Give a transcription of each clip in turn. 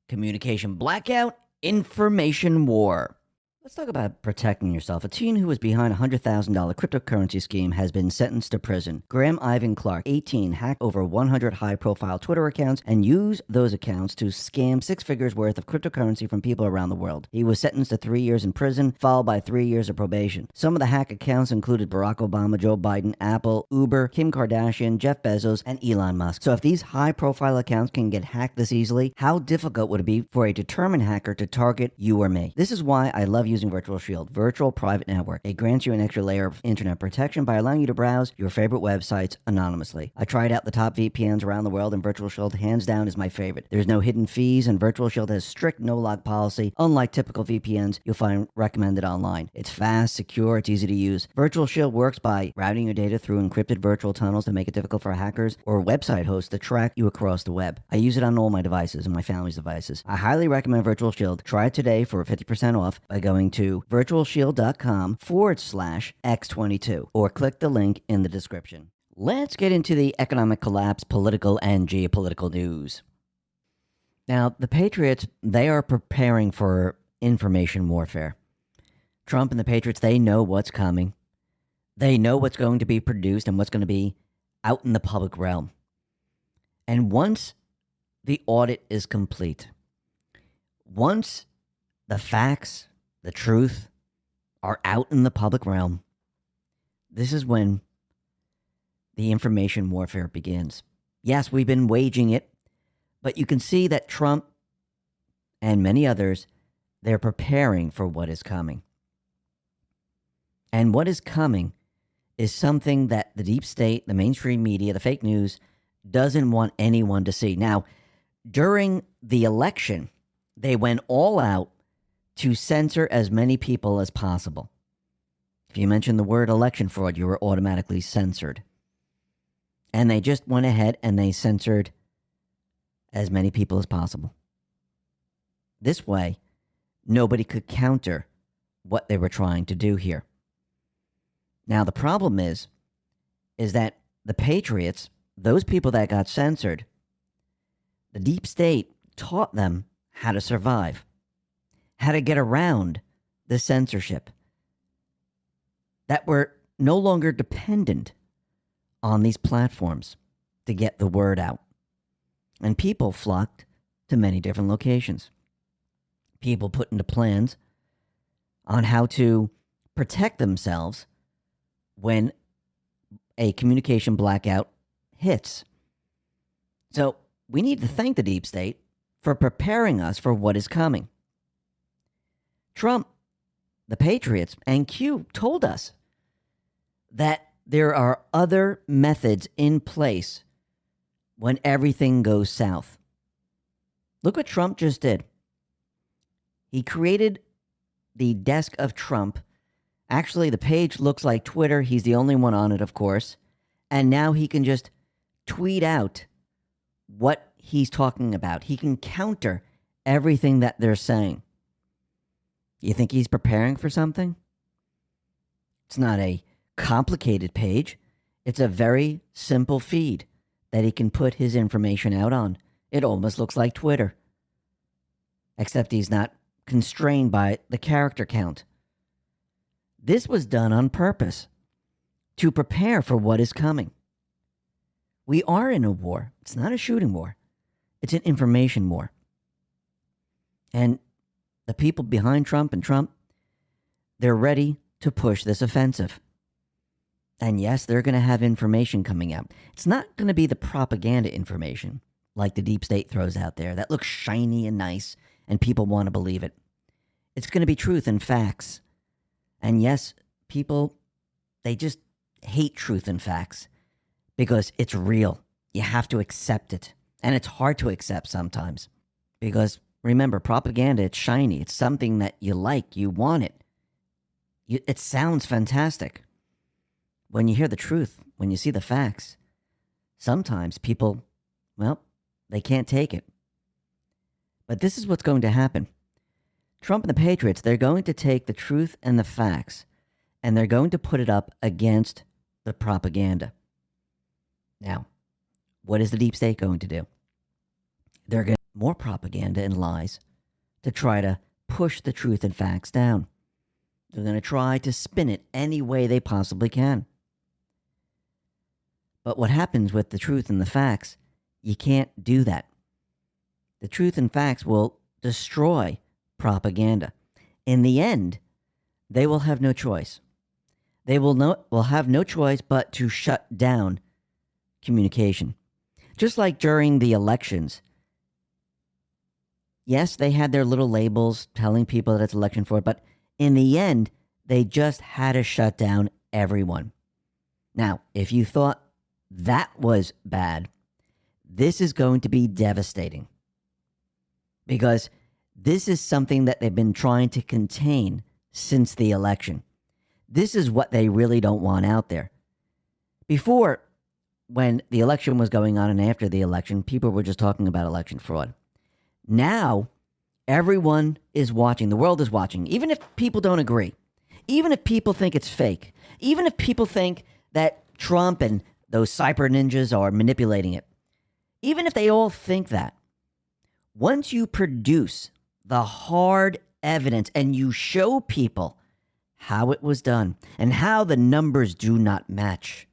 Communication blackout, information war. Let's talk about protecting yourself. A teen who was behind a $100,000 cryptocurrency scheme has been sentenced to prison. Graham Ivan Clark, 18, hacked over 100 high-profile Twitter accounts and used those accounts to scam 6 figures worth of cryptocurrency from people around the world. He was sentenced to 3 years in prison, followed by 3 years of probation. Some of the hack accounts included Barack Obama, Joe Biden, Apple, Uber, Kim Kardashian, Jeff Bezos, and Elon Musk. So if these high-profile accounts can get hacked this easily, how difficult would it be for a determined hacker to target you or me? This is why I love using Virtual Shield, Virtual Private Network. It grants you an extra layer of internet protection by allowing you to browse your favorite websites anonymously. I tried out the top VPNs around the world, and Virtual Shield hands down is my favorite. There's no hidden fees, and Virtual Shield has strict no-log policy, unlike typical VPNs you'll find recommended online. It's fast, secure, it's easy to use. Virtual Shield works by routing your data through encrypted virtual tunnels to make it difficult for hackers or website hosts to track you across the web. I use it on all my devices and my family's devices. I highly recommend Virtual Shield. Try it today for 50% off by going to virtualshield.com/X22 or click the link in the description. Let's get into the economic collapse, political, and geopolitical news. Now, the Patriots, they are preparing for information warfare. Trump and the Patriots, they know what's coming. They know what's going to be produced and what's going to be out in the public realm. And once the audit is complete, once the facts, the truth are out in the public realm, this is when the information warfare begins. Yes, we've been waging it, but you can see that Trump and many others, they're preparing for what is coming. And what is coming is something that the deep state, the mainstream media, the fake news doesn't want anyone to see. Now, during the election, they went all out to censor as many people as possible. If you mention the word election fraud, you were automatically censored. And they just went ahead and they censored as many people as possible. This way, nobody could counter what they were trying to do here. Now, the problem is that the Patriots, those people that got censored, the deep state taught them how to survive, how to get around the censorship, that were no longer dependent on these platforms to get the word out. And people flocked to many different locations. People put into plans on how to protect themselves when a communication blackout hits. So we need to thank the deep state for preparing us for what is coming. Trump, the Patriots, and Q told us that there are other methods in place when everything goes south. Look what Trump just did. He created the desk of Trump. Actually, the page looks like Twitter. He's the only one on it, of course. And now he can just tweet out what he's talking about. He can counter everything that they're saying. You think he's preparing for something? It's not a complicated page. It's a very simple feed that he can put his information out on. It almost looks like Twitter. Except he's not constrained by the character count. This was done on purpose to prepare for what is coming. We are in a war. It's not a shooting war. It's an information war. And the people behind Trump and Trump, they're ready to push this offensive. And yes, they're going to have information coming out. It's not going to be the propaganda information like the deep state throws out there that looks shiny and nice and people want to believe it. It's going to be truth and facts. And yes, people, they just hate truth and facts because it's real. You have to accept it. And it's hard to accept sometimes because remember, propaganda, it's shiny. It's something that you like. You want it. It sounds fantastic. When you hear the truth, when you see the facts, sometimes people, well, they can't take it. But this is what's going to happen. Trump and the Patriots, they're going to take the truth and the facts, and they're going to put it up against the propaganda. Now, what is the deep state going to do? They're going more propaganda and lies to try to push the truth and facts down. They're going to try to spin it any way they possibly can. But what happens with the truth and the facts, you can't do that. The truth and facts will destroy propaganda. In the end, they will have no choice. They will have no choice but to shut down communication. Just like during the elections. Yes, they had their little labels telling people that it's election fraud, but in the end, they just had to shut down everyone. Now, if you thought that was bad, this is going to be devastating. Because this is something that they've been trying to contain since the election. This is what they really don't want out there. Before, when the election was going on and after the election, people were just talking about election fraud. Now, everyone is watching. The world is watching. Even if people don't agree. Even if people think it's fake. Even if people think that Trump and those cyber ninjas are manipulating it. Even if they all think that. Once you produce the hard evidence and you show people how it was done and how the numbers do not match.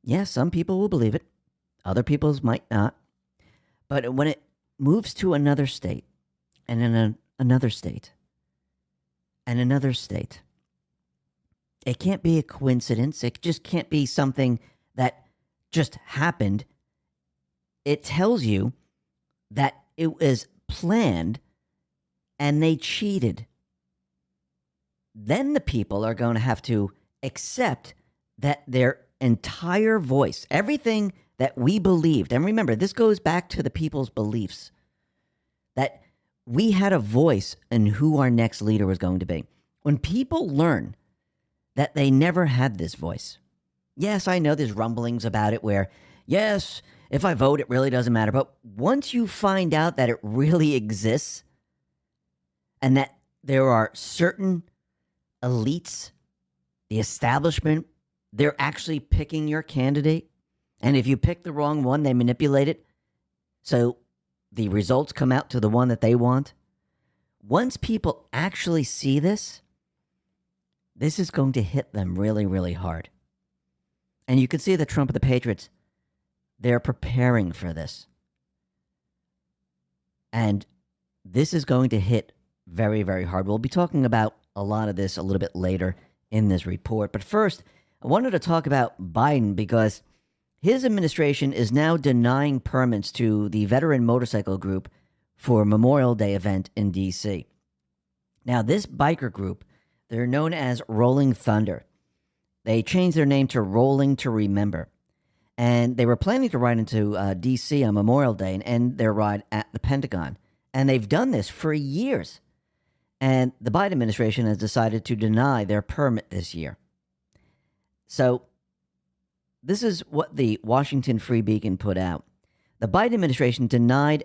Yes, some people will believe it. Other people might not. But when it moves to another state and then another state and another state, it can't be a coincidence. It just can't be something that just happened. It tells you that it was planned and they cheated. Then the people are going to have to accept that their entire voice, everything that we believed, and remember, this goes back to the people's beliefs, that we had a voice in who our next leader was going to be. When people learn that they never had this voice, yes, I know there's rumblings about it where, yes, if I vote, it really doesn't matter. But once you find out that it really exists and that there are certain elites, the establishment, they're actually picking your candidate. And if you pick the wrong one, they manipulate it. So the results come out to the one that they want. Once people actually see this, this is going to hit them really, really hard. And you can see that Trump and the Patriots, they're preparing for this. And this is going to hit very, very hard. We'll be talking about a lot of this a little bit later in this report. But first, I wanted to talk about Biden because his administration is now denying permits to the veteran motorcycle group for a Memorial Day event in D.C. Now, this biker group, they're known as Rolling Thunder. They changed their name to Rolling to Remember. And they were planning to ride into D.C. on Memorial Day and end their ride at the Pentagon. And they've done this for years. And the Biden administration has decided to deny their permit this year. So this is what the Washington Free Beacon put out. The Biden administration denied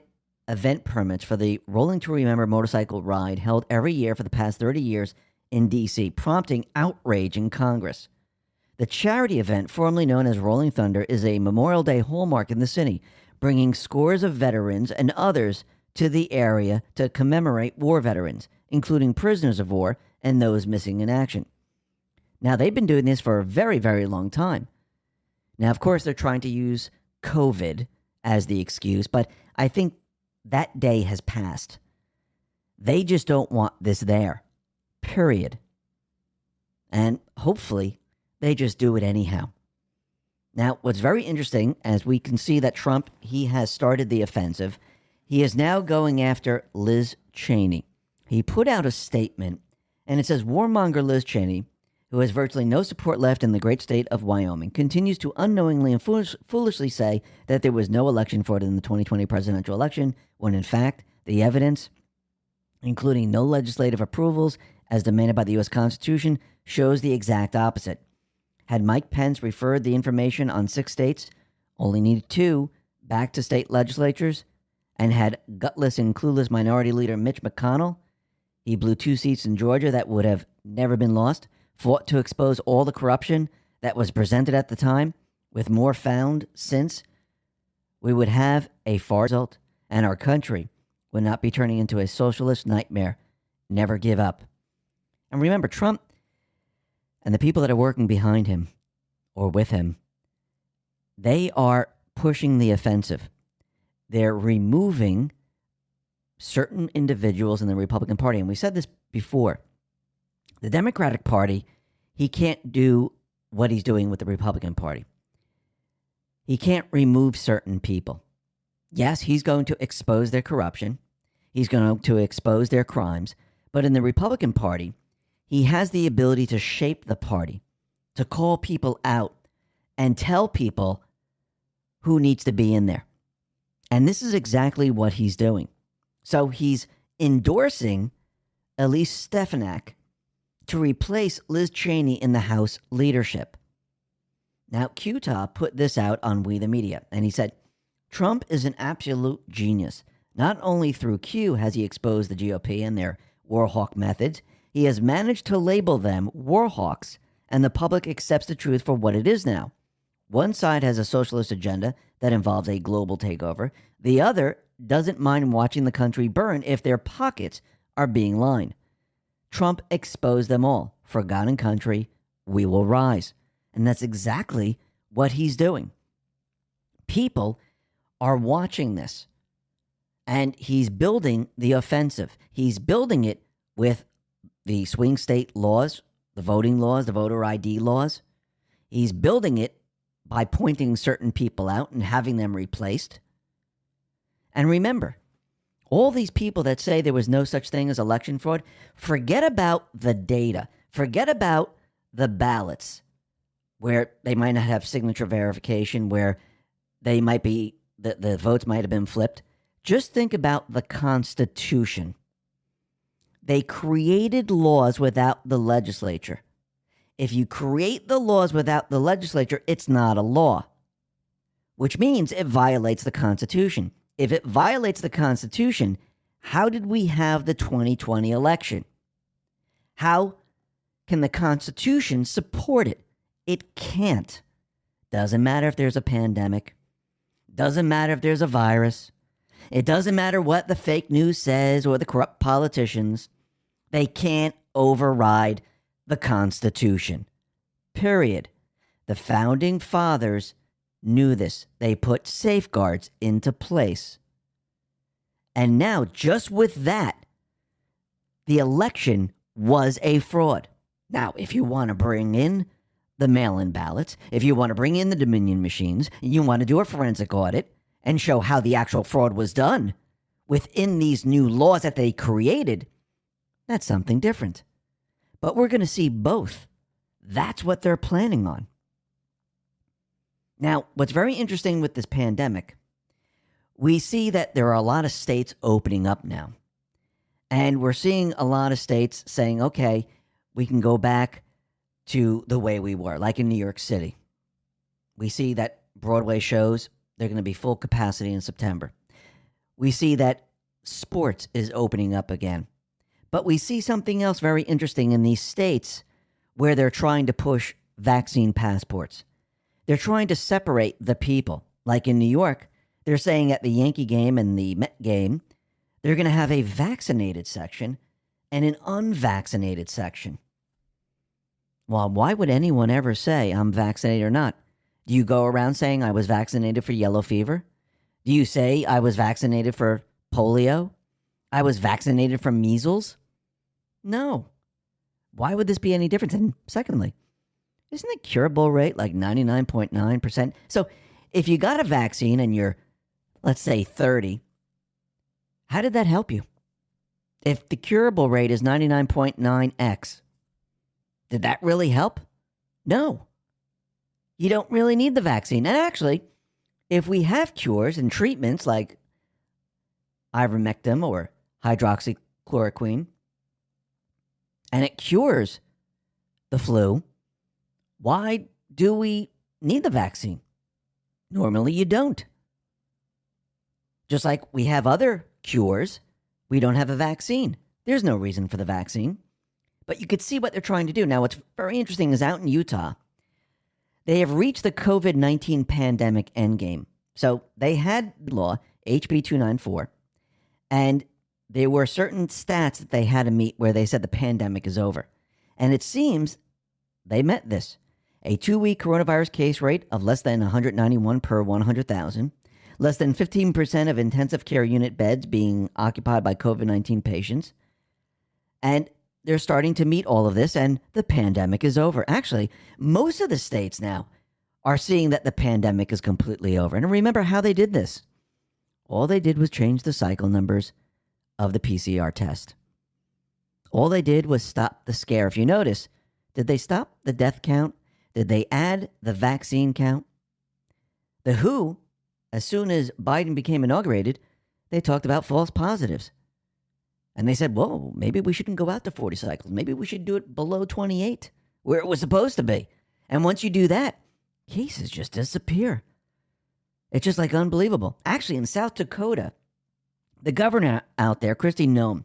event permits for the Rolling to Remember motorcycle ride held every year for the past 30 years in D.C., prompting outrage in Congress. The charity event, formerly known as Rolling Thunder, is a Memorial Day hallmark in the city, bringing scores of veterans and others to the area to commemorate war veterans, including prisoners of war and those missing in action. Now, they've been doing this for a very, very long time. Now, of course, they're trying to use COVID as the excuse, but I think that day has passed. They just don't want this there, period. And hopefully, they just do it anyhow. Now, what's very interesting, as we can see that Trump, he has started the offensive. He is now going after Liz Cheney. He put out a statement, and it says, warmonger Liz Cheney, who has virtually no support left in the great state of Wyoming, continues to unknowingly and foolishly say that there was no election fraud in the 2020 presidential election, when in fact, the evidence, including no legislative approvals as demanded by the U.S. Constitution, shows the exact opposite. Had Mike Pence referred the information on 6 states, only needed 2, back to state legislatures, and had gutless and clueless Minority Leader Mitch McConnell, he blew 2 seats in Georgia that would have never been lost, fought to expose all the corruption that was presented at the time, with more found since, we would have a far result, and our country would not be turning into a socialist nightmare. Never give up. And remember, Trump and the people that are working behind him or with him, they are pushing the offensive. They're removing certain individuals in the Republican Party. And we said this before. The Democratic Party, he can't do what he's doing with the Republican Party. He can't remove certain people. Yes, he's going to expose their corruption. He's going to expose their crimes. But in the Republican Party, he has the ability to shape the party, to call people out and tell people who needs to be in there. And this is exactly what he's doing. So he's endorsing Elise Stefanik to replace Liz Cheney in the House leadership. Now, 𝐄𝐩𝐢 put this out on We the Media, and he said, Trump is an absolute genius. Not only through Q has he exposed the GOP and their war hawk methods, he has managed to label them war hawks, and the public accepts the truth for what it is now. One side has a socialist agenda that involves a global takeover. The other doesn't mind watching the country burn if their pockets are being lined. Trump exposed them all. Forgotten country, we will rise. And that's exactly what he's doing. People are watching this. And he's building the offensive. He's building it with the swing state laws, the voting laws, the voter ID laws. He's building it by pointing certain people out and having them replaced. And remember, all these people that say there was no such thing as election fraud, forget about the data. Forget about the ballots where they might not have signature verification, where they might be, the votes might have been flipped. Just think about the Constitution. They created laws without the legislature. If you create the laws without the legislature, it's not a law, which means it violates the Constitution. If it violates the Constitution, how did we have the 2020 election? How can the Constitution support it? It can't. Doesn't matter if there's a pandemic. Doesn't matter if there's a virus. It doesn't matter what the fake news says or the corrupt politicians. They can't override the Constitution. Period. The founding fathers knew this. They put safeguards into place. And now, just with that, the election was a fraud. Now, if you want to bring in the mail-in ballots, if you want to bring in the Dominion machines, you want to do a forensic audit and show how the actual fraud was done within these new laws that they created, that's something different. But we're going to see both. That's what they're planning on. Now, what's very interesting with this pandemic, we see that there are a lot of states opening up now. And we're seeing a lot of states saying, okay, we can go back to the way we were, like in New York City. We see that Broadway shows, they're going to be full capacity in September. We see that sports is opening up again. But we see something else very interesting in these states where they're trying to push vaccine passports. They're trying to separate the people. Like in New York, they're saying at the Yankee game and the Met game, they're going to have a vaccinated section and an unvaccinated section. Well, why would anyone ever say I'm vaccinated or not? Do you go around saying I was vaccinated for yellow fever? Do you say I was vaccinated for polio? I was vaccinated for measles? No. Why would this be any different? And secondly, isn't the curable rate like 99.9%? So if you got a vaccine and you're, let's say, 30, how did that help you? If the curable rate is 99.9x, did that really help? No. You don't really need the vaccine. And actually, if we have cures and treatments like ivermectin or hydroxychloroquine, and it cures the flu, why do we need the vaccine? Normally you don't. Just like we have other cures, we don't have a vaccine. There's no reason for the vaccine. But you could see what they're trying to do. Now, what's very interesting is out in Utah, they have reached the COVID-19 pandemic endgame. So they had law. HB 294. And there were certain stats that they had to meet where they said the pandemic is over. And it seems they met this. A 2-week coronavirus case rate of less than 191 per 100,000. Less than 15% of intensive care unit beds being occupied by COVID-19 patients. And they're starting to meet all of this, and the pandemic is over. Actually, most of the states now are seeing that the pandemic is completely over. And remember how they did this. All they did was change the cycle numbers of the PCR test. All they did was stop the scare. If you notice, did they stop the death count? Did they add the vaccine count? The WHO, as soon as Biden became inaugurated, they talked about false positives. And they said, whoa, maybe we shouldn't go out to 40 cycles. Maybe we should do it below 28, where it was supposed to be. And once you do that, cases just disappear. It's just like unbelievable. Actually, in South Dakota, the governor out there, Kristi Noem,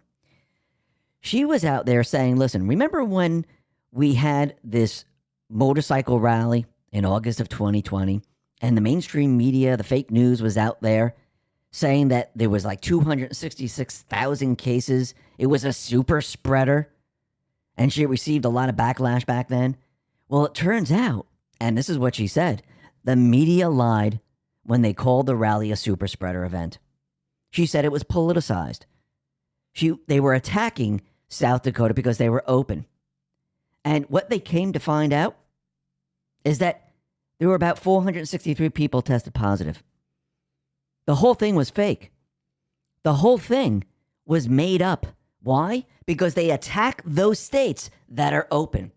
she was out there saying, listen, remember when we had this motorcycle rally in August of 2020, and the mainstream media, the fake news was out there saying that there was like 266,000 cases. It was a super spreader, and she received a lot of backlash back then. Well, it turns out, and this is what she said, the media lied when they called the rally a super spreader event. She said it was politicized. They were attacking South Dakota because they were open. And what they came to find out is that there were about 463 people tested positive. The whole thing was fake. The whole thing was made up. Why? Because they attack those states that are open.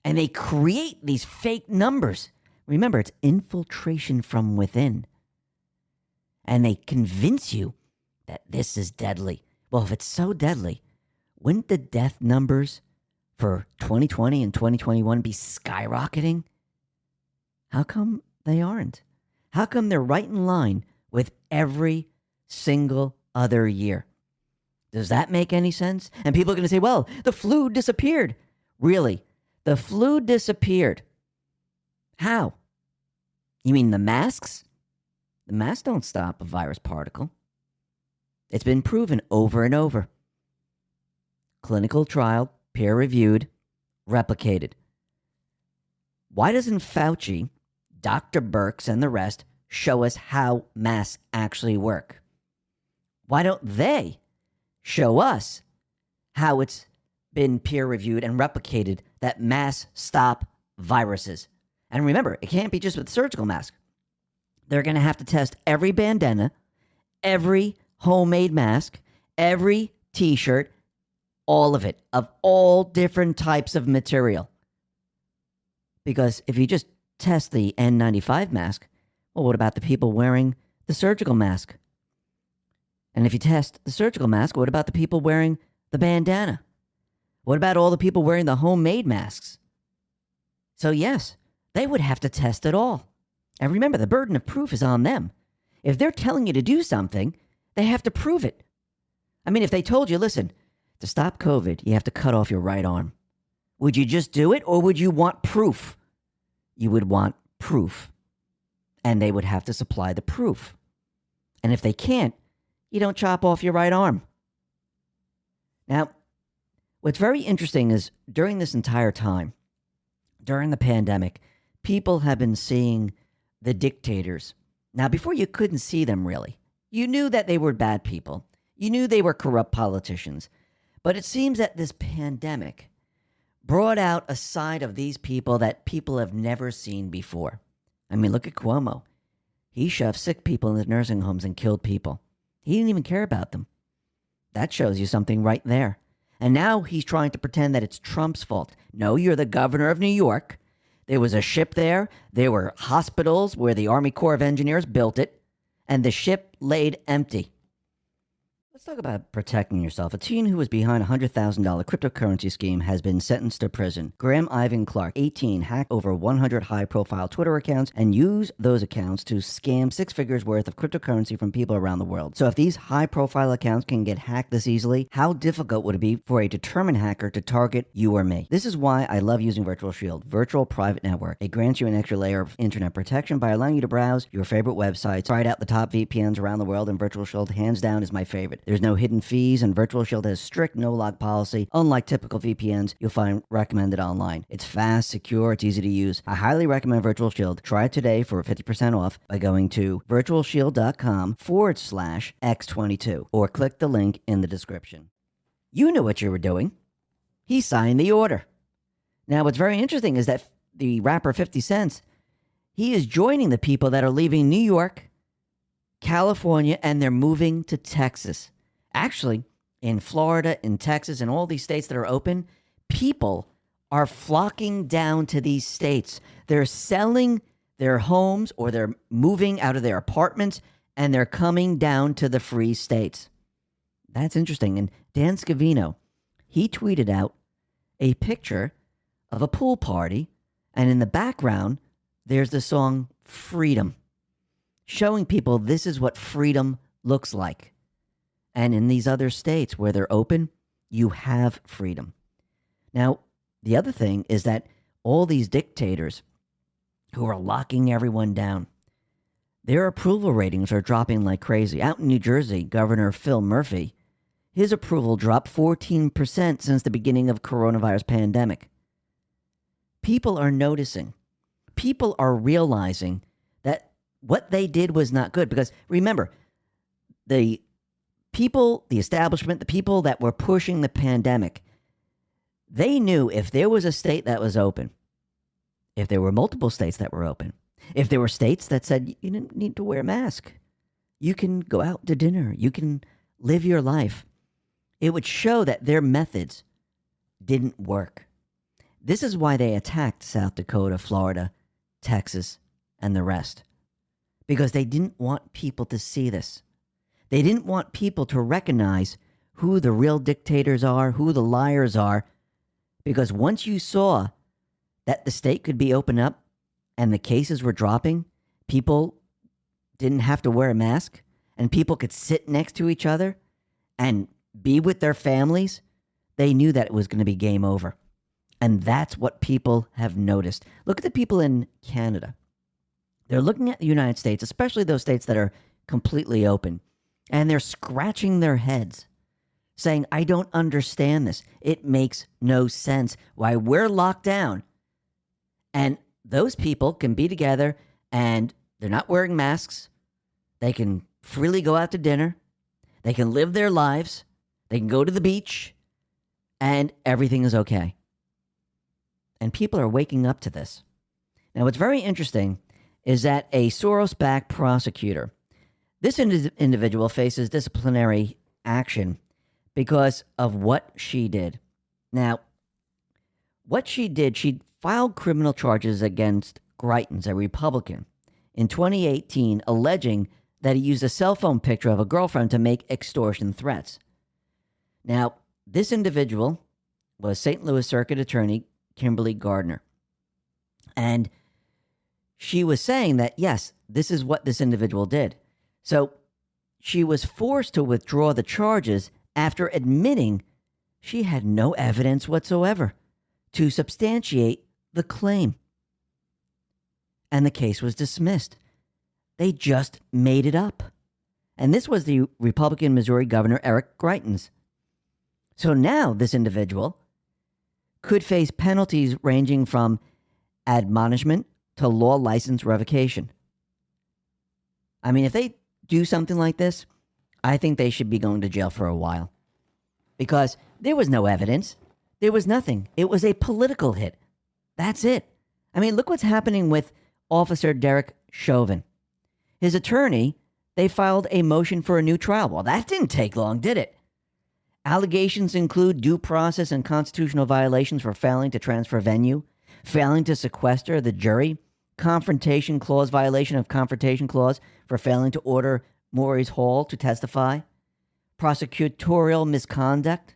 And they create these fake numbers. Remember, it's infiltration from within. And they convince you that this is deadly. Well, if it's so deadly, wouldn't the death numbers for 2020 and 2021 be skyrocketing? How come they aren't? How come they're right in line with every single other year? Does that make any sense? And people are going to say, well, the flu disappeared. Really? The flu disappeared. How? You mean the masks? The masks don't stop a virus particle. It's been proven over and over. Clinical trial, peer-reviewed, replicated. Why doesn't Fauci, Dr. Birx, and the rest show us how masks actually work? Why don't they show us how it's been peer-reviewed and replicated that masks stop viruses? And remember, it can't be just with surgical masks. They're going to have to test every bandana, every homemade mask, every t-shirt, all of it, of all different types of material. Because if you just test the N95 mask, well, what about the people wearing the surgical mask? And if you test the surgical mask, what about the people wearing the bandana? What about all the people wearing the homemade masks? So yes, they would have to test it all. And remember, the burden of proof is on them. If they're telling you to do something, they have to prove it. I mean, if they told you, listen, to stop COVID, you have to cut off your right arm. Would you just do it, or would you want proof? You would want proof. And they would have to supply the proof. And if they can't, you don't chop off your right arm. Now, what's very interesting is during this entire time, during the pandemic, people have been seeing the dictators. Now, before you couldn't see them really. You knew that they were bad people. You knew they were corrupt politicians. But it seems that this pandemic brought out a side of these people that people have never seen before. I mean, look at Cuomo. He shoved sick people in the nursing homes and killed people. He didn't even care about them. That shows you something right there. And now he's trying to pretend that it's Trump's fault. No, you're the governor of New York. There was a ship there. There were hospitals where the Army Corps of Engineers built it. And the ship laid empty. Let's talk about protecting yourself. A teen who was behind a $100,000 cryptocurrency scheme has been sentenced to prison. Graham Ivan Clark, 18, hacked over 100 high-profile Twitter accounts and used those accounts to scam six figures worth of cryptocurrency from people around the world. So if these high-profile accounts can get hacked this easily, how difficult would it be for a determined hacker to target you or me? This is why I love using Virtual Shield, Virtual Private Network. It grants you an extra layer of internet protection by allowing you to browse your favorite websites. Tried out the top VPNs around the world, and Virtual Shield, hands down, is my favorite. There's no hidden fees, and Virtual Shield has strict no-log policy, unlike typical VPNs you'll find recommended online. It's fast, secure, it's easy to use. I highly recommend Virtual Shield. Try it today for 50% off by going to virtualshield.com/X22 or click the link in the description. You knew what you were doing. He signed the order. Now, what's very interesting is that the rapper 50 Cent, he is joining the people that are leaving New York, California, and they're moving to Texas. Actually, in Florida, in Texas, and all these states that are open, people are flocking down to these states. They're selling their homes or they're moving out of their apartments and they're coming down to the free states. That's interesting. And Dan Scavino, he tweeted out a picture of a pool party, and in the background, there's the song Freedom, showing people this is what freedom looks like. And in these other states where they're open, you have freedom. Now, the other thing is that all these dictators who are locking everyone down, their approval ratings are dropping like crazy. Out in New Jersey, Governor Phil Murphy, his approval dropped 14% since the beginning of coronavirus pandemic. People are noticing. People are realizing that what they did was not good. Because remember, the people, the establishment, the people that were pushing the pandemic, they knew if there was a state that was open, if there were multiple states that were open, if there were states that said you didn't need to wear a mask, you can go out to dinner, you can live your life, it would show that their methods didn't work. This is why they attacked South Dakota, Florida, Texas, and the rest. Because they didn't want people to see this. They didn't want people to recognize who the real dictators are, who the liars are. Because once you saw that the state could be opened up and the cases were dropping, people didn't have to wear a mask, and people could sit next to each other and be with their families, they knew that it was going to be game over. And that's what people have noticed. Look at the people in Canada. They're looking at the United States, especially those states that are completely open, and they're scratching their heads, saying, I don't understand this. It makes no sense why we're locked down. And those people can be together and they're not wearing masks. They can freely go out to dinner. They can live their lives. They can go to the beach, and everything is okay. And people are waking up to this. Now, what's very interesting is that a Soros-backed prosecutor, this individual faces disciplinary action because of what she did. Now, what she did, she filed criminal charges against Greitens, a Republican, in 2018, alleging that he used a cell phone picture of a girlfriend to make extortion threats. Now, this individual was St. Louis Circuit Attorney Kimberly Gardner. And she was saying that, yes, this is what this individual did. So she was forced to withdraw the charges after admitting she had no evidence whatsoever to substantiate the claim. And the case was dismissed. They just made it up. And this was the Republican Missouri Governor Eric Greitens. So now this individual could face penalties ranging from admonishment to law license revocation. I mean, if they do something like this, I think they should be going to jail for a while. Because there was no evidence. There was nothing. It was a political hit. That's it. I mean, look what's happening with Officer Derek Chauvin. His attorney, they filed a motion for a new trial. Well, that didn't take long, did it? Allegations include due process and constitutional violations for failing to transfer venue, failing to sequester the jury, confrontation clause violation of confrontation clause for failing to order Maurice Hall to testify, prosecutorial misconduct?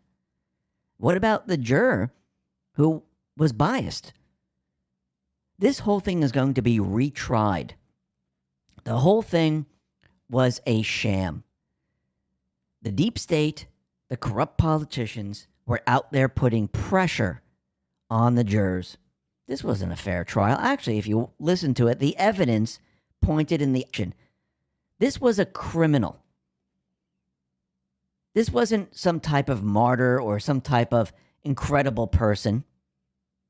What about the juror who was biased? This whole thing is going to be retried. The whole thing was a sham. The deep state, the corrupt politicians were out there putting pressure on the jurors. This wasn't a fair trial. Actually, if you listen to it, the evidence pointed in the action. This was a criminal. This wasn't some type of martyr or some type of incredible person.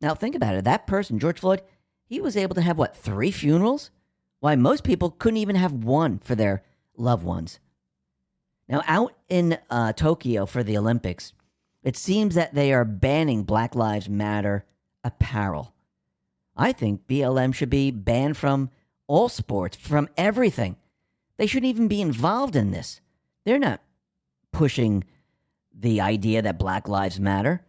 Now, think about it. That person, George Floyd, he was able to have, 3 funerals? Why, most people couldn't even have one for their loved ones. Now, out in Tokyo for the Olympics, it seems that they are banning Black Lives Matter apparel. I think BLM should be banned from all sports, from everything. They shouldn't even be involved in this. They're not pushing the idea that Black Lives Matter.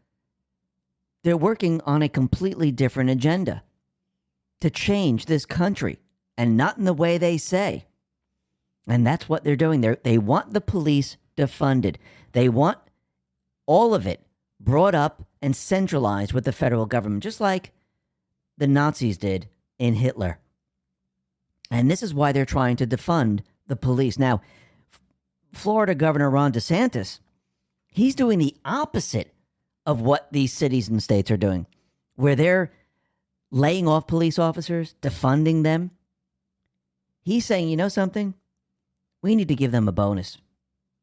They're working on a completely different agenda to change this country, and not in the way they say. And that's what they're doing. They want the police defunded. They want all of it brought up and centralized with the federal government, just like the Nazis did in Hitler. And this is why they're trying to defund the police. Now, Florida Governor Ron DeSantis, he's doing the opposite of what these cities and states are doing, where they're laying off police officers, defunding them. He's saying, you know something? We need to give them a bonus.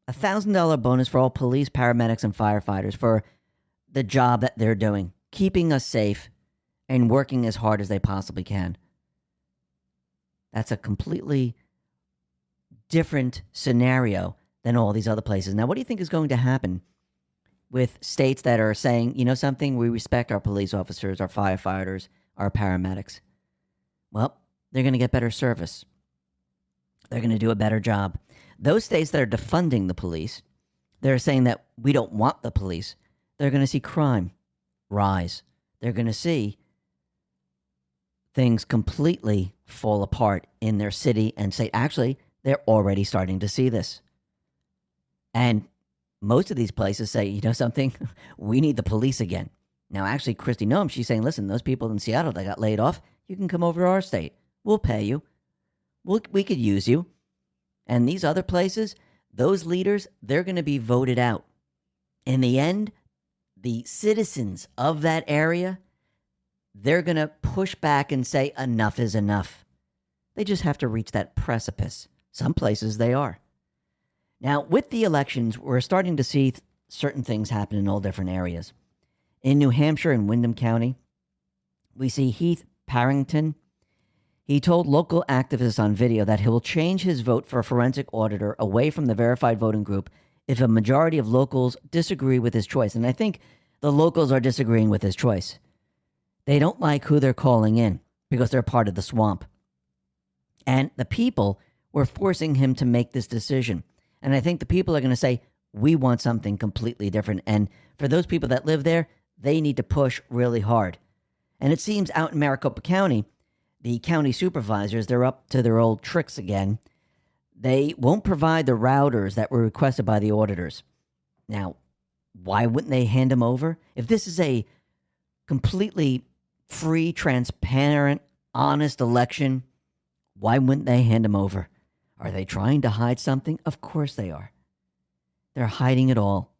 $1,000 bonus for all police, paramedics, and firefighters for the job that they're doing, keeping us safe and working as hard as they possibly can. That's a completely different scenario than all these other places. Now, what do you think is going to happen with states that are saying, you know something, we respect our police officers, our firefighters, our paramedics? Well, they're going to get better service. They're going to do a better job. Those states that are defunding the police, they're saying that we don't want the police. They're going to see crime rise. They're going to see things completely fall apart in their city and state. Actually, they're already starting to see this. And most of these places say, you know something, we need the police again. Now, actually, Kristi Noem, she's saying, listen, those people in Seattle that got laid off, you can come over to our state. We'll pay you. We could use you. And these other places, those leaders, they're going to be voted out. In the end, the citizens of that area, they're going to push back and say enough is enough. They just have to reach that precipice. Some places they are. Now, with the elections, we're starting to see certain things happen in all different areas. In New Hampshire and Windham County, we see Heath Parrington. He told local activists on video that he will change his vote for a forensic auditor away from the verified voting group if a majority of locals disagree with his choice. And I think the locals are disagreeing with his choice. They don't like who they're calling in because they're part of the swamp. And the people were forcing him to make this decision. And I think the people are going to say, we want something completely different. And for those people that live there, they need to push really hard. And it seems out in Maricopa County, the county supervisors, they're up to their old tricks again. They won't provide the routers that were requested by the auditors. Now, why wouldn't they hand them over? If this is a completely free, transparent, honest election, why wouldn't they hand them over? Are they trying to hide something? Of course they are. They're hiding it all.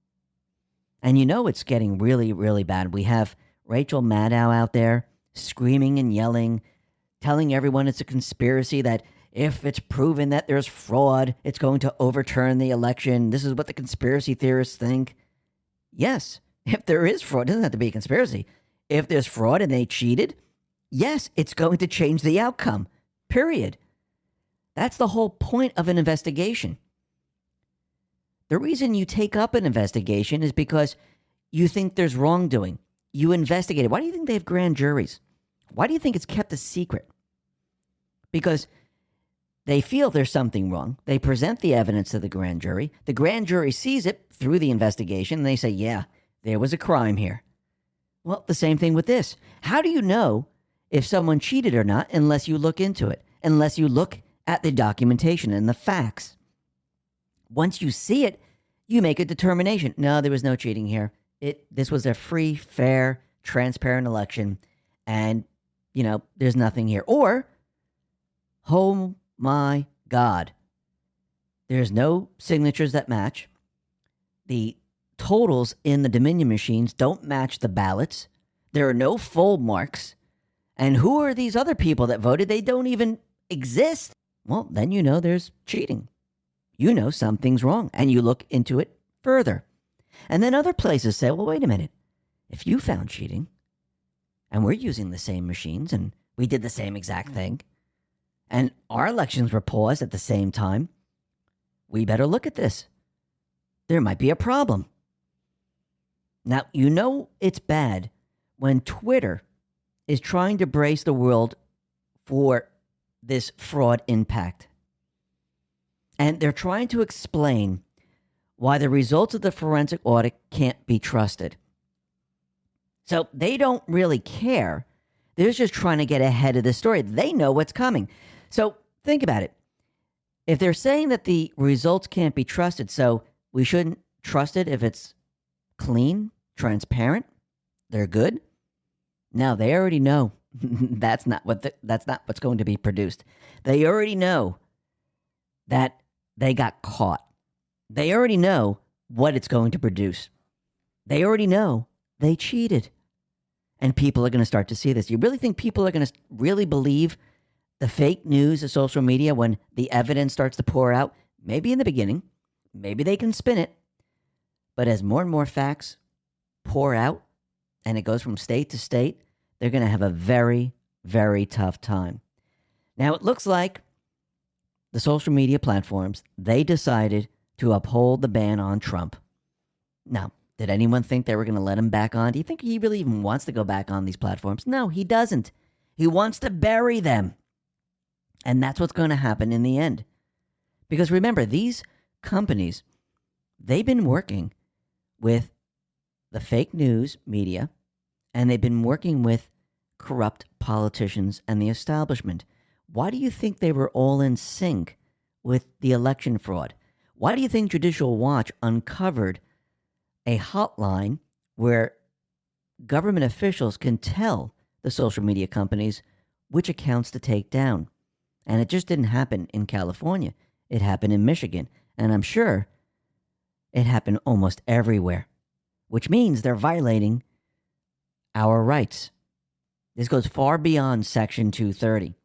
And you know it's getting really, really bad. We have Rachel Maddow out there screaming and yelling, telling everyone it's a conspiracy, that if it's proven that there's fraud, it's going to overturn the election. This is what the conspiracy theorists think. Yes, if there is fraud, it doesn't have to be a conspiracy. If there's fraud and they cheated, yes, it's going to change the outcome, period. That's the whole point of an investigation. The reason you take up an investigation is because you think there's wrongdoing. You investigate it. Why do you think they have grand juries? Why do you think it's kept a secret? Because they feel there's something wrong. They present the evidence to the grand jury. The grand jury sees it through the investigation, and they say, yeah, there was a crime here. Well, the same thing with this. How do you know if someone cheated or not unless you look into it, unless you look at the documentation and the facts? Once you see it, You make a determination. No, there was no cheating here. This was a free, fair, transparent election, and there's nothing here. Or, oh my God, there's no signatures that match. The totals in the Dominion machines don't match the ballots. There are no fold marks. And who are these other people that voted? They don't even exist. Well, then there's cheating. Something's wrong, and you look into it further. And then other places say, well, wait a minute. If you found cheating, and we're using the same machines, and we did the same exact thing, and our elections were paused at the same time, we better look at this. There might be a problem. Now, it's bad when Twitter is trying to brace the world for this fraud impact. And they're trying to explain why the results of the forensic audit can't be trusted. So they don't really care. They're just trying to get ahead of the story. They know what's coming. So think about it. If they're saying that the results can't be trusted, so we shouldn't trust it if it's clean, transparent, they're good. Now they already know that's not what's going to be produced. They already know that they got caught. They already know what it's going to produce. They already know they cheated. And people are going to start to see this. You really think people are going to really believe the fake news of social media when the evidence starts to pour out? Maybe in the beginning. Maybe they can spin it. But as more and more facts pour out, and it goes from state to state, they're going to have a very, very tough time. Now, it looks like the social media platforms, they decided to uphold the ban on Trump. Now, did anyone think they were going to let him back on? Do you think he really even wants to go back on these platforms? No, he doesn't. He wants to bury them. And that's what's going to happen in the end. Because remember, these companies, they've been working with the fake news media, and they've been working with corrupt politicians and the establishment. Why do you think they were all in sync with the election fraud? Why do you think Judicial Watch uncovered a hotline where government officials can tell the social media companies which accounts to take down? And it just didn't happen in California. It happened in Michigan. And I'm sure it happened almost everywhere, which means they're violating our rights. This goes far beyond Section 230.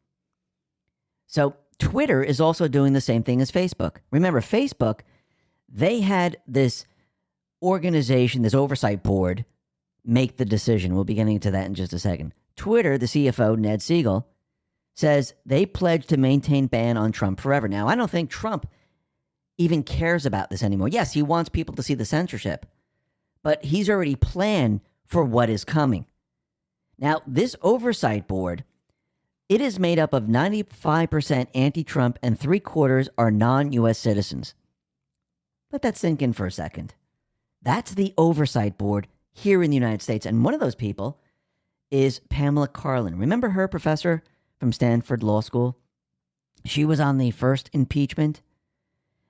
So Twitter is also doing the same thing as Facebook. Remember, Facebook, they had this organization, this oversight board, make the decision. We'll be getting into that in just a second. Twitter, the CFO, Ned Siegel, says they pledge to maintain ban on Trump forever. Now, I don't think Trump even cares about this anymore. Yes, he wants people to see the censorship, but he's already planned for what is coming. Now, this oversight board, it is made up of 95% anti-Trump and 3/4 are non-U.S. citizens. Let that sink in for a second. That's the oversight board here in the United States. And one of those people is Pamela Karlan. Remember her, professor from Stanford Law School? She was on the first impeachment,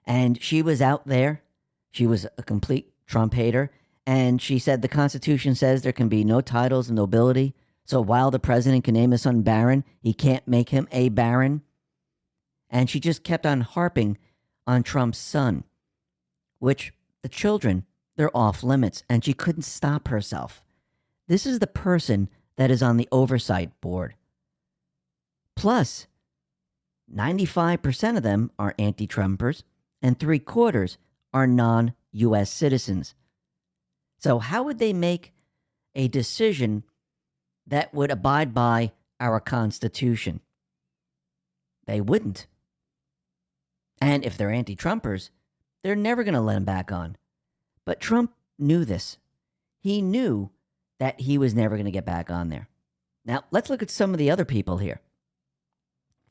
and she was out there. She was a complete Trump hater. And she said the Constitution says there can be no titles of nobility. So while the president can name his son Baron, he can't make him a baron. And she just kept on harping on Trump's son, which the children, they're off limits. And she couldn't stop herself. This is the person that is on the oversight board. Plus, 95% of them are anti-Trumpers and 3/4 are non-U.S. citizens. So how would they make a decision that would abide by our Constitution? They wouldn't. And if they're anti-Trumpers, they're never going to let him back on. But Trump knew this. He knew that he was never going to get back on there. Now, let's look at some of the other people here.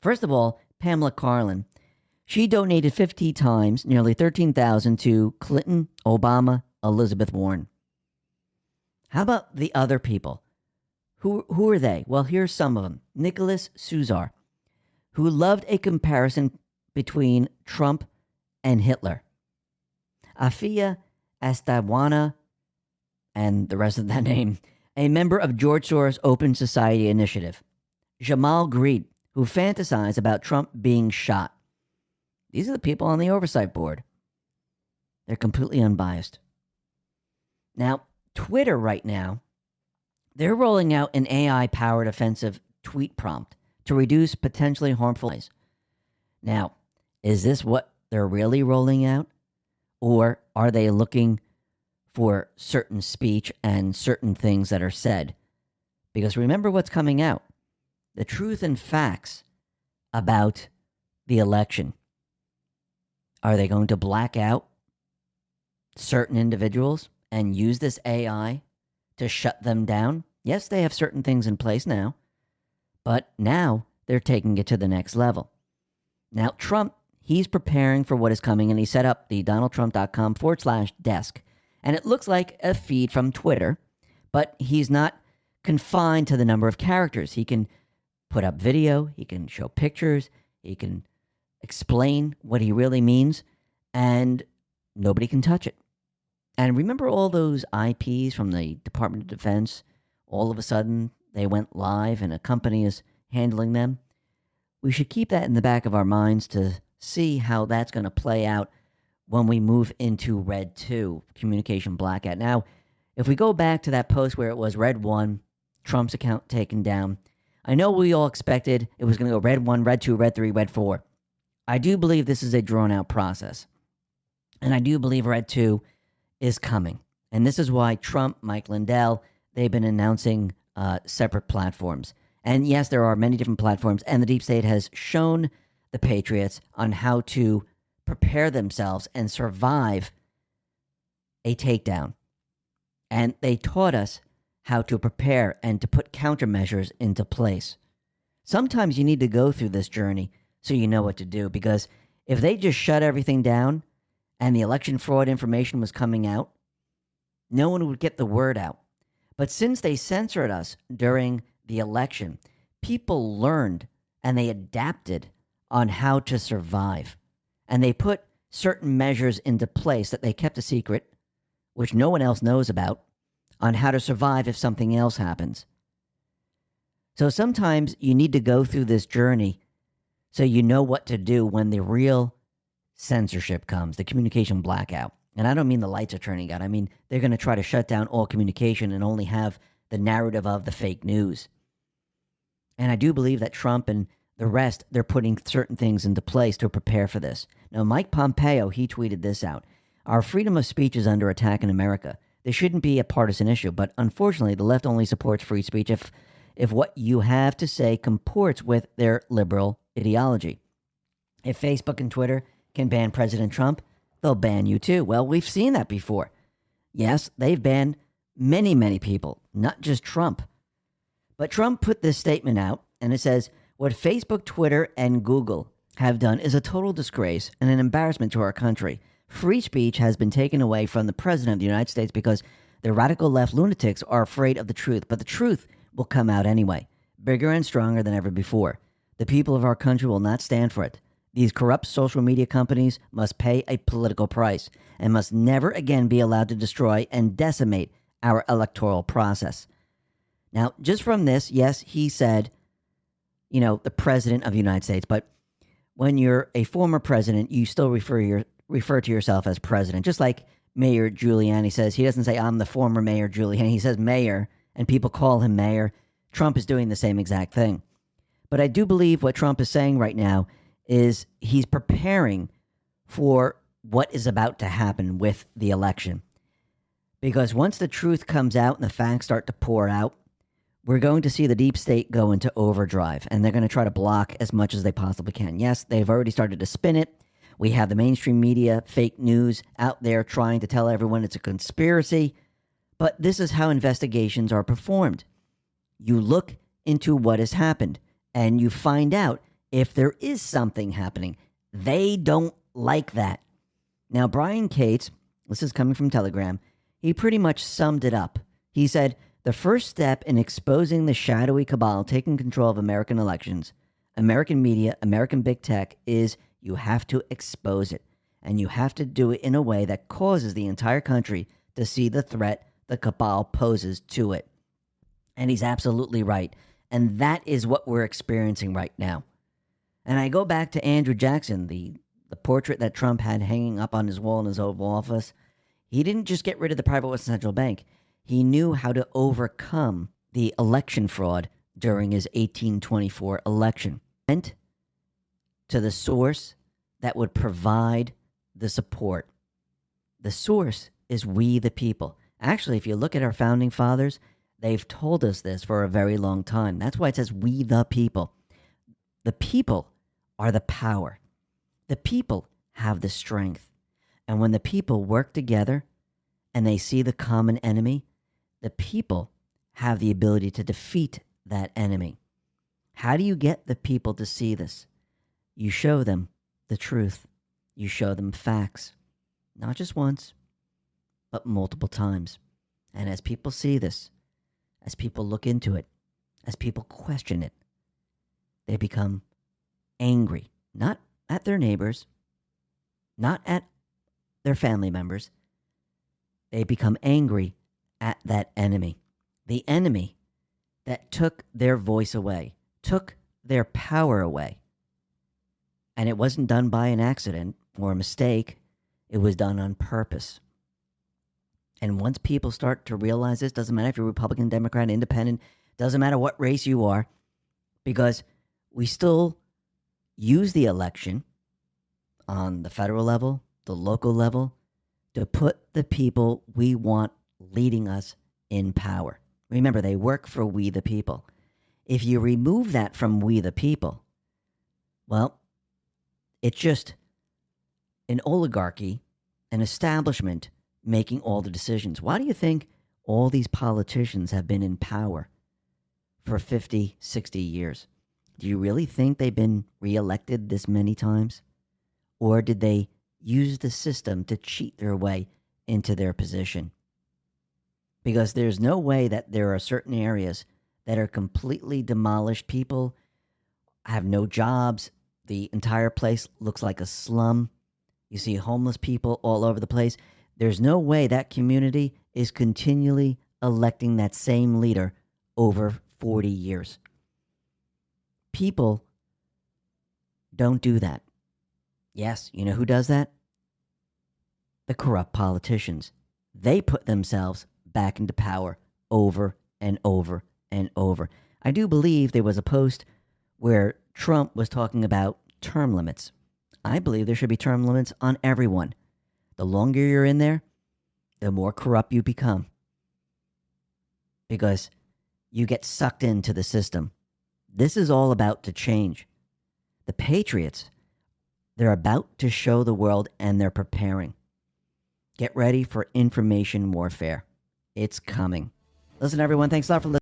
First of all, Pamela Karlan. She donated 50 times, nearly $13,000 to Clinton, Obama, Elizabeth Warren. How about the other people? Who are they? Well, here's some of them. Nicholas Suzar, who loved a comparison between Trump and Hitler. 𝐓𝐨𝐝𝐸, and the rest of that name, a member of George Soros' Open Society Initiative. Jamal Greed, who fantasized about Trump being shot. These are the people on the oversight board. They're completely unbiased. Now, Twitter right now, they're rolling out an AI-powered offensive tweet prompt to reduce potentially harmful lies. Now, is this what they're really rolling out? Or are they looking for certain speech and certain things that are said? Because remember what's coming out. The truth and facts about the election. Are they going to black out certain individuals and use this AI to shut them down? Yes, they have certain things in place now, but now they're taking it to the next level. Now, Trump, he's preparing for what is coming, and he set up the donaldtrump.com/desk. And it looks like a feed from Twitter, but he's not confined to the number of characters. He can put up video, he can show pictures, he can explain what he really means, and nobody can touch it. And remember all those IPs from the Department of Defense? All of a sudden, they went live and a company is handling them. We should keep that in the back of our minds to see how that's going to play out when we move into Red 2, communication blackout. Now, if we go back to that post where it was Red 1, Trump's account taken down, I know we all expected it was going to go Red 1, Red 2, Red 3, Red 4. I do believe this is a drawn-out process. And I do believe Red 2 is coming. And this is why Trump, Mike Lindell, they've been announcing separate platforms. And yes, there are many different platforms, and the deep state has shown the patriots on how to prepare themselves and survive a takedown. And they taught us how to prepare and to put countermeasures into place. Sometimes you need to go through this journey so you know what to do, because if they just shut everything down and the election fraud information was coming out, no one would get the word out. But since they censored us during the election, people learned and they adapted on how to survive. And they put certain measures into place that they kept a secret, which no one else knows about, on how to survive if something else happens. So sometimes you need to go through this journey so you know what to do when the real censorship comes, the communication blackout. And I don't mean the lights are turning out. I mean, they're going to try to shut down all communication and only have the narrative of the fake news. And I do believe that Trump and the rest, they're putting certain things into place to prepare for this. Now, Mike Pompeo, he tweeted this out. Our freedom of speech is under attack in America. This shouldn't be a partisan issue, but unfortunately, the left only supports free speech if what you have to say comports with their liberal ideology. If Facebook and Twitter can ban President Trump, they'll ban you too. Well, we've seen that before. Yes, they've banned many, many people, not just Trump. But Trump put this statement out, and it says, what Facebook, Twitter, and Google have done is a total disgrace and an embarrassment to our country. Free speech has been taken away from the President of the United States because the radical left lunatics are afraid of the truth. But the truth will come out anyway, bigger and stronger than ever before. The people of our country will not stand for it. These corrupt social media companies must pay a political price and must never again be allowed to destroy and decimate our electoral process. Now, just from this, yes, he said, the President of the United States, but when you're a former president, you still refer to yourself as president. Just like Mayor Giuliani says, he doesn't say, I'm the former Mayor Giuliani. He says mayor, and people call him mayor. Trump is doing the same exact thing. But I do believe what Trump is saying right now is he's preparing for what is about to happen with the election. Because once the truth comes out and the facts start to pour out, we're going to see the deep state go into overdrive, and they're going to try to block as much as they possibly can. Yes, they've already started to spin it. We have the mainstream media, fake news out there trying to tell everyone it's a conspiracy. But this is how investigations are performed. You look into what has happened, and you find out if there is something happening. They don't like that. Now, Brian Cates, this is coming from Telegram, he pretty much summed it up. He said, the first step in exposing the shadowy cabal taking control of American elections, American media, American big tech, is you have to expose it. And you have to do it in a way that causes the entire country to see the threat the cabal poses to it. And he's absolutely right. And that is what we're experiencing right now. And I go back to Andrew Jackson, the portrait that Trump had hanging up on his wall in his Oval Office. He didn't just get rid of the private Western Central Bank. He knew how to overcome the election fraud during his 1824 election. Went to the source that would provide the support. The source is we the people. Actually, if you look at our founding fathers, they've told us this for a very long time. That's why it says we the people. The people are the power. The people have the strength. And when the people work together and they see the common enemy, the people have the ability to defeat that enemy. How do you get the people to see this? You show them the truth. You show them facts. Not just once, but multiple times. And as people see this, as people look into it, as people question it, they become angry, not at their neighbors, not at their family members. They become angry at that enemy. The enemy that took their voice away, took their power away. And it wasn't done by an accident or a mistake. It was done on purpose. And once people start to realize this, doesn't matter if you're Republican, Democrat, Independent, doesn't matter what race you are, because we still use the election on the federal level, the local level, to put the people we want leading us in power. Remember, they work for we the people. If you remove that from we the people, well, it's just an oligarchy, an establishment making all the decisions. Why do you think all these politicians have been in power for 50, 60 years? Do you really think they've been reelected this many times? Or did they use the system to cheat their way into their position? Because there's no way that there are certain areas that are completely demolished. People have no jobs. The entire place looks like a slum. You see homeless people all over the place. There's no way that community is continually electing that same leader over 40 years. People don't do that. Yes, you know who does that? The corrupt politicians. They put themselves back into power over and over and over. I do believe there was a post where Trump was talking about term limits. I believe there should be term limits on everyone. The longer you're in there, the more corrupt you become. Because you get sucked into the system. This is all about to change. The Patriots, they're about to show the world, and they're preparing. Get ready for information warfare. It's coming. Listen, everyone, thanks a lot for listening.